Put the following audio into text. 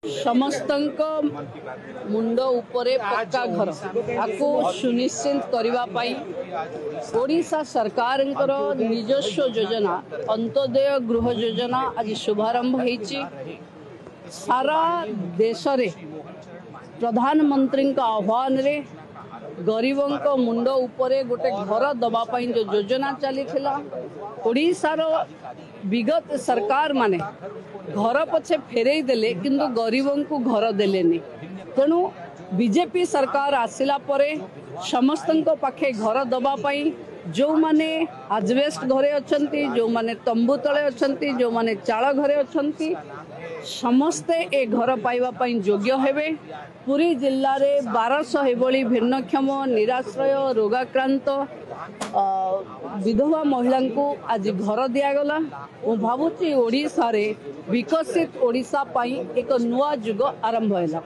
समस्तंक मुंड उपरे पक्का घर आपको सुनिश्चित करने ओडिशा सरकार निजस्व योजना अंत्योदय गृह योजना आज शुभारंभ होईची। सारा देश रे प्रधानमंत्री आह्वान रे गरीबों मुंड उपरे गोटे घर दबापाई जो योजना चली ओडिशार विगत सरकार माने घर पछे फेरई देले किंतु गरीबों को घर देलेनी। तेणु बीजेपी सरकार आसिला परे समस्तों पाखे घर दबापाई जो माने आजबेस्ट घरे अछंती, जो माने तंबू तले अछंती, जो माने चाଳ घरे अछंती समस्ते ए घर पाइबा पई योग्य हेबे। पुरी जिल्ला रे 1200 एभली भिन्नक्षम निराश्रय रोगाक्रांत विधवा महिला को आज घर दिगला। मु भावुची ओडिशा रे विकसित ओडिशा पई एक नुआ जुग आरंभ होला।